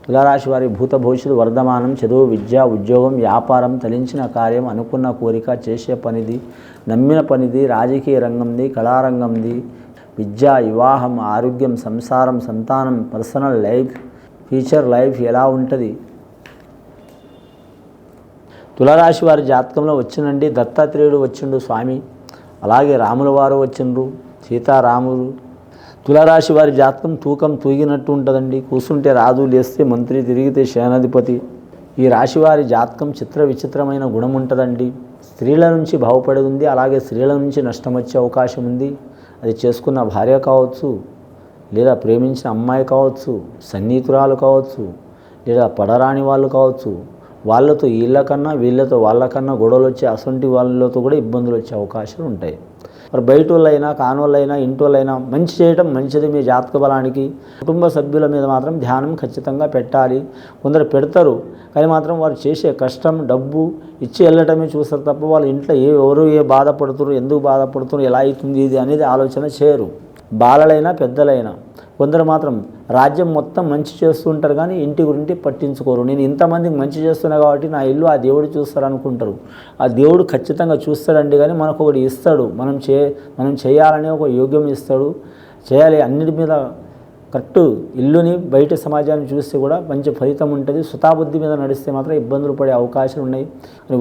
తులారాశి వారి భూత భవిష్యత్తు వర్ధమానం, చదువు, విద్య, ఉద్యోగం, వ్యాపారం, తలించిన కార్యం, అనుకున్న కోరిక, చేసే పనిది, నమ్మిన పనిది, రాజకీయ రంగంది, కళారంగంది, విద్య, వివాహం, ఆరోగ్యం, సంసారం, సంతానం, పర్సనల్ లైఫ్, ఫ్యూచర్ లైఫ్ ఎలా ఉంటుంది. తులారాశి వారి జాతకంలో వచ్చినండి దత్తాత్రేయుడు వచ్చిండు స్వామి, అలాగే రాముల వారు వచ్చిండ్రు, సీతారాములు. తులారాశి వారి జాతకం తూకం తూగినట్టు ఉంటుందండి. కూర్చుంటే రాజు, లేస్తే మంత్రి, తిరిగితే సేనాధిపతి. ఈ రాశి వారి జాతకం చిత్ర విచిత్రమైన గుణం ఉంటుందండి. స్త్రీల నుంచి బాగుపడి ఉంది, అలాగే స్త్రీల నుంచి నష్టం వచ్చే అవకాశం ఉంది. అది చేసుకున్న భార్య కావచ్చు, లేదా ప్రేమించిన అమ్మాయి కావచ్చు, సన్నిహితురాలు కావచ్చు, లేదా పడరాని వాళ్ళు కావచ్చు. వాళ్ళతో వీళ్ళకన్నా వీళ్ళతో వాళ్ళకన్నా గొడవలు వచ్చే అసొంటి వాళ్ళతో కూడా ఇబ్బందులు వచ్చే అవకాశాలు ఉంటాయి. మరి బయట వాళ్ళైనా కానోళ్ళైనా ఇంటి వాళ్ళైనా మంచి చేయడం మంచిది మీ జాతక బలానికి. కుటుంబ సభ్యుల మీద మాత్రం ధ్యానం ఖచ్చితంగా పెట్టాలి. కొందరు పెడతారు కానీ మాత్రం వారు చేసే కష్టం, డబ్బు ఇచ్చి వెళ్ళటమే చూస్తారు తప్ప వాళ్ళ ఇంట్లో ఎవరు బాధపడుతున్నారు, ఎందుకు బాధపడుతున్నారు, ఎలా అవుతుంది ఇది అనేది ఆలోచన చేయరు. బాలలైనా పెద్దలైనా కొందరు మాత్రం రాజ్యం మొత్తం మంచి చేస్తూ ఉంటారు కానీ ఇంటి గురించి పట్టించుకోరు. నేను ఇంతమందికి మంచి చేస్తున్నా కాబట్టి నా ఇల్లు ఆ దేవుడు చూస్తారు అనుకుంటారు. ఆ దేవుడు ఖచ్చితంగా చూస్తాడండి, కానీ మనకు ఒకటి ఇస్తాడు. మనం చేయాలనే ఒక యోగ్యం ఇస్తాడు. చేయాలి అన్నిటి మీద కరెక్ట్ ఇల్లుని బయట సమాజాన్ని చూస్తే కూడా మంచి ఫలితం ఉంటుంది. సుతాబుద్ధి మీద నడిస్తే మాత్రం ఇబ్బందులు పడే అవకాశాలు ఉన్నాయి.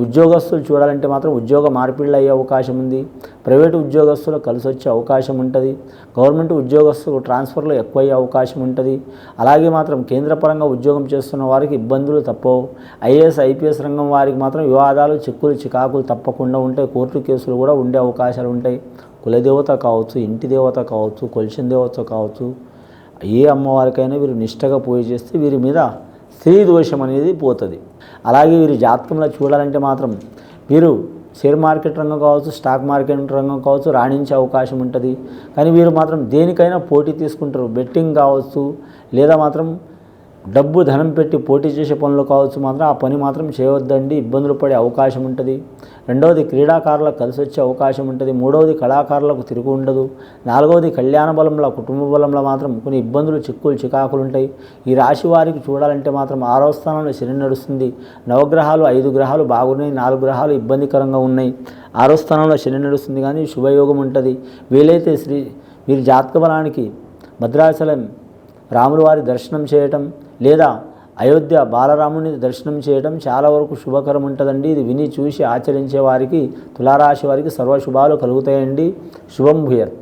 ఉద్యోగస్తులు చూడాలంటే మాత్రం ఉద్యోగ మార్పిళ్ళు అయ్యే అవకాశం ఉంది. ప్రైవేటు ఉద్యోగస్తులు కలిసి వచ్చే అవకాశం ఉంటుంది. గవర్నమెంట్ ఉద్యోగస్తులు ట్రాన్స్ఫర్లు ఎక్కువ అయ్యే అవకాశం ఉంటుంది. అలాగే మాత్రం కేంద్రపరంగా ఉద్యోగం చేస్తున్న వారికి ఇబ్బందులు తప్పవు. ఐఏఎస్ ఐపీఎస్ రంగం వారికి మాత్రం వివాదాలు, చిక్కులు, చికాకులు తప్పకుండా ఉంటాయి. కోర్టు కేసులు కూడా ఉండే అవకాశాలు ఉంటాయి. కులదేవత కావచ్చు, ఇంటి దేవత కావచ్చు, కొలిచిన దేవత కావచ్చు, ఏ అమ్మవారికైనా వీరు నిష్టగా పూజ చేస్తే వీరి మీద స్త్రీ దోషం అనేది పోతుంది. అలాగే వీరి జాతకంలో చూడాలంటే మాత్రం వీరు షేర్ మార్కెట్ రంగం కావచ్చు, స్టాక్ మార్కెట్ రంగం కావచ్చు రాణించే అవకాశం ఉంటుంది. కానీ వీరు మాత్రం దేనికైనా పోటీ తీసుకుంటారు. బెట్టింగ్ కావచ్చు, లేదా మాత్రం డబ్బు ధనం పెట్టి పోటీ చేసే పనులు కావచ్చు, మాత్రం ఆ పని మాత్రం చేయవద్దండి, ఇబ్బందులు పడే అవకాశం ఉంటుంది. రెండవది క్రీడాకారులకు కలిసి వచ్చే అవకాశం ఉంటుంది. మూడవది కళాకారులకు తిరుగు ఉండదు. నాలుగవది కళ్యాణ బలంలో, కుటుంబ బలంలో మాత్రం కొన్ని ఇబ్బందులు, చిక్కులు, చికాకులు ఉంటాయి. ఈ రాశి వారికి చూడాలంటే మాత్రం 6వ స్థానంలో శని నడుస్తుంది. నవగ్రహాలు 5 గ్రహాలు బాగున్నాయి, 4 గ్రహాలు ఇబ్బందికరంగా ఉన్నాయి. 6వ స్థానంలో శని నడుస్తుంది కానీ శుభయోగం ఉంటుంది. వీలైతే వీరి జాతక బలానికి భద్రాచలం రాముల వారి దర్శనం చేయటం, లేదా అయోధ్య బాలరాముని దర్శనం చేయడం చాలా వరకు శుభకరం ఉంటుందండి. ఇది విని చూసి ఆచరించే వారికి, తులారాశి వారికి సర్వశుభాలు కలుగుతాయండి. శుభం భూయత్.